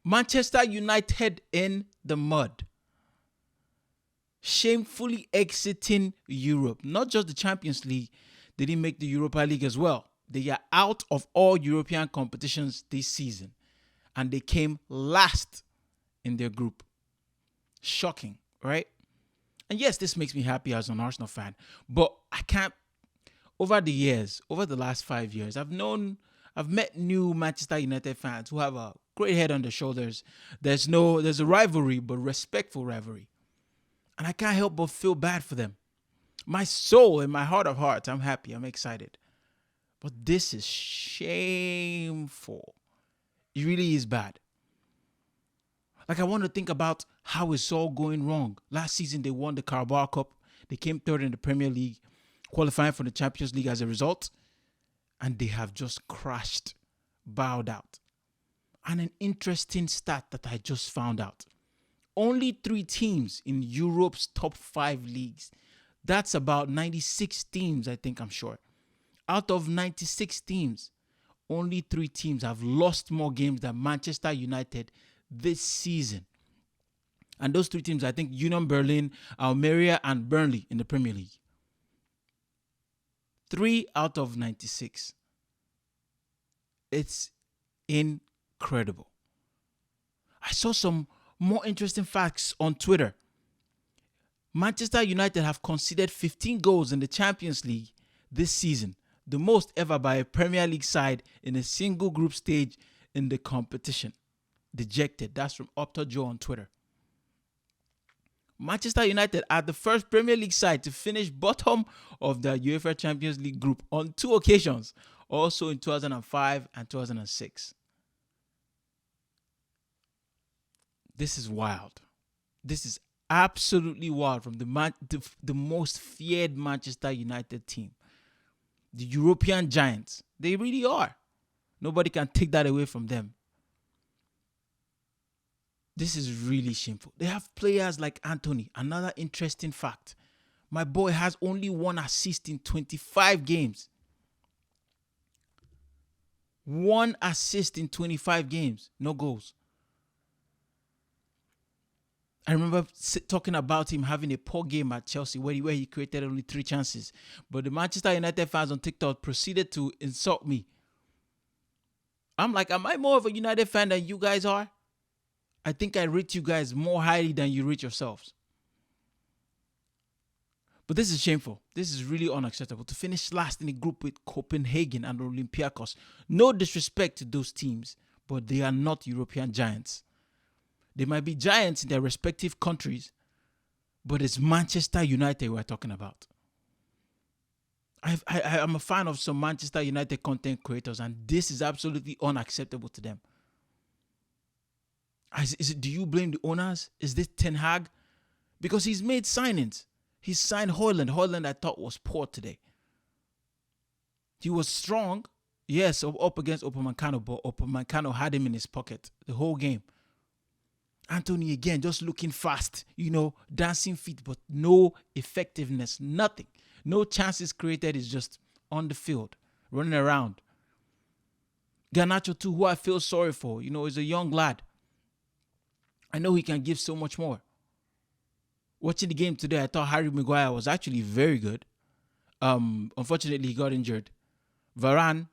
Manchester United in the mud. Shamefully exiting Europe. Not just the Champions League, they didn't make the Europa League as well. They are out of all European competitions this season. And they came last in their group. Shocking, right? And yes, this makes me happy as an Arsenal fan. But I can't, over the last 5 years, I've met new Manchester United fans who have a great head on their shoulders. There's a rivalry, but respectful rivalry. And I can't help but feel bad for them. My soul, in my heart of hearts, I'm happy, I'm excited. But this is shameful. It really is bad. Like, I want to think about how it's all going wrong. Last season, they won the Carabao Cup. They came third in the Premier League, qualifying for the Champions League as a result. And they have just crashed, bowed out. And an interesting stat that I just found out. Only 3 teams in Europe's top 5 leagues. That's about 96 teams, I think, I'm sure. Out of 96 teams, only 3 teams have lost more games than Manchester United this season. And those 3 teams, I think, Union Berlin, Almeria, and Burnley in the Premier League. 3 out of 96. It's incredible. I saw some more interesting facts on Twitter. Manchester United have conceded 15 goals in the Champions League this season, the most ever by a Premier League side in a single group stage in the competition. Dejected. That's from Opta Joe on Twitter. Manchester United are the first Premier League side to finish bottom of the UEFA Champions League group on 2 occasions, also in 2005 and 2006. This is wild. This is absolutely wild from the most feared Manchester United team. The European giants. They really are. Nobody can take that away from them. This is really shameful. They have players like Anthony. Another interesting fact. My boy has only 1 assist in 25 games. 1 assist in 25 games. No goals. I remember talking about him having a poor game at Chelsea where he created only 3 chances. But the Manchester United fans on TikTok proceeded to insult me. I'm like, am I more of a United fan than you guys are? I think I rate you guys more highly than you rate yourselves. But this is shameful. This is really unacceptable. To finish last in a group with Copenhagen and Olympiacos. No disrespect to those teams, but they are not European giants. They might be giants in their respective countries, but it's Manchester United we're talking about. I'm a fan of some Manchester United content creators, and this is absolutely unacceptable to them. Do you blame the owners? Is this Ten Haag? Because he's made signings. He signed Højlund. Højlund, I thought, was poor today. He was strong, yes, up against Upamecano, but Upamecano had him in his pocket the whole game. Anthony, again, just looking fast, dancing feet, but no effectiveness, nothing. No chances created, is just on the field, running around. Garnacho, too, who I feel sorry for, is a young lad. I know he can give so much more. Watching the game today, I thought Harry Maguire was actually very good. Unfortunately, he got injured. Varane,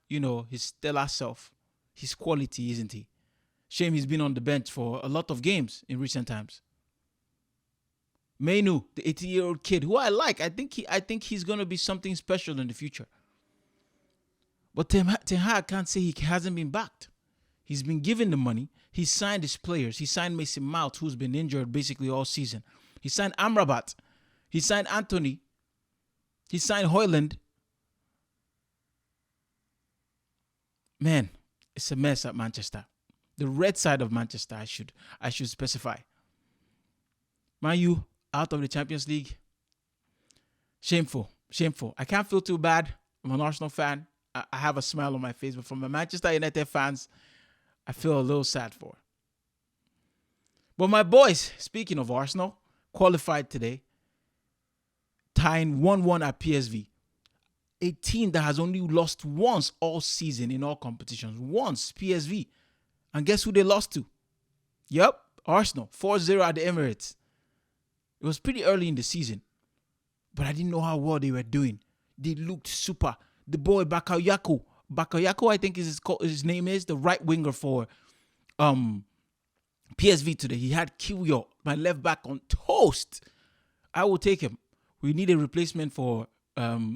his stellar self, his quality, isn't he? Shame he's been on the bench for a lot of games in recent times. Mainu, the 18-year-old kid, who I like. I think he's going to be something special in the future. But Ten Haag can't say he hasn't been backed. He's been given the money. He signed his players. He signed Mason Mount, who's been injured basically all season. He signed Amrabat. He signed Anthony. He signed Højlund. Man, it's a mess at Manchester. The red side of Manchester, I should specify. Man U out of the Champions League. Shameful. I can't feel too bad. I'm an Arsenal fan. I have a smile on my face, but from the Manchester United fans, I feel a little sad for. But my boys, speaking of Arsenal, qualified today, tying 1-1 at PSV. A team that has only lost once all season in all competitions. Once, PSV. And guess who they lost to? Yep, Arsenal 4-0 at the Emirates. It was pretty early in the season, but I didn't know how well they were doing. They looked super. The boy Bakayoko, I think his name is, the right winger for PSV today. He had Kiwior, my left back, on toast. I will take him. We need a replacement for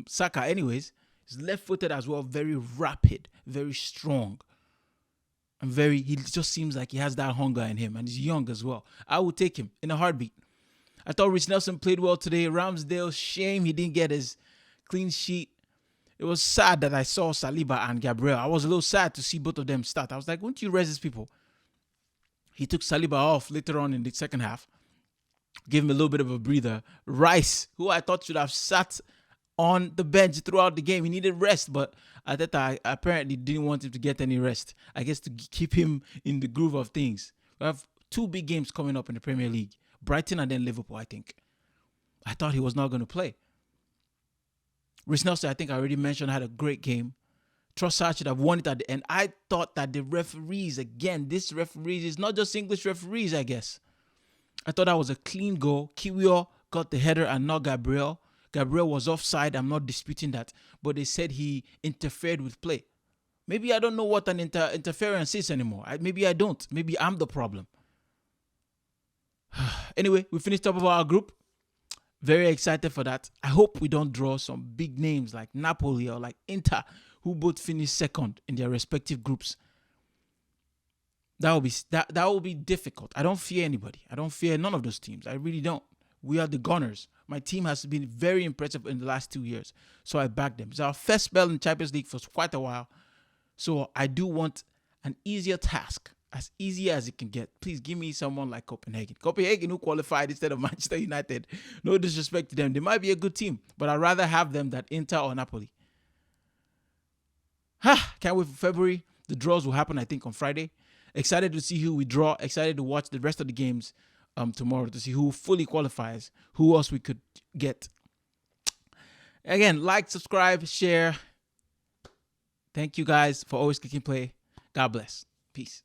Saka anyways. He's left-footed as well, very rapid, very strong. And he just seems like he has that hunger in him, and he's young as well. I will take him in a heartbeat. I thought Rich Nelson played well today. Ramsdale, shame he didn't get his clean sheet. It was sad that I saw Saliba and Gabriel. I was a little sad to see both of them start. I was like, wouldn't you rest these people? He took Saliba off later on in the second half. Gave him a little bit of a breather. Rice, who I thought should have sat on the bench throughout the game. He needed rest, but Arteta apparently didn't want him to get any rest. I guess to keep him in the groove of things. We have 2 big games coming up in the Premier League. Brighton and then Liverpool, I think. I thought he was not going to play. Rhys Nelson, I think I already mentioned, had a great game. Trossard should have won it at the end. I thought that the referees, again, this referees is not just English referees, I guess. I thought that was a clean goal. Kiwior got the header and not Gabriel. Gabriel was offside. I'm not disputing that. But they said he interfered with play. Maybe I don't know what an interference is anymore. Maybe I don't. Maybe I'm the problem. Anyway, we finished up with our group. Very excited for that. I hope we don't draw some big names like Napoli or like Inter, who both finished second in their respective groups. That will be difficult. I don't fear anybody. I don't fear none of those teams. I really don't. We are the Gunners. My team has been very impressive in the last 2 years, so I back them. It's our first spell in Champions League for quite a while, so I do want an easier task, as easy as it can get. Please give me someone like Copenhagen. Copenhagen, who qualified instead of Manchester United. No disrespect to them. They might be a good team, but I'd rather have them than Inter or Napoli. Can't wait for February. The draws will happen, I think, on Friday. Excited to see who we draw. Excited to watch the rest of the games tomorrow to see who fully qualifies, who else we could get. Again, like, subscribe, share. Thank you guys for always clicking play. God bless. Peace.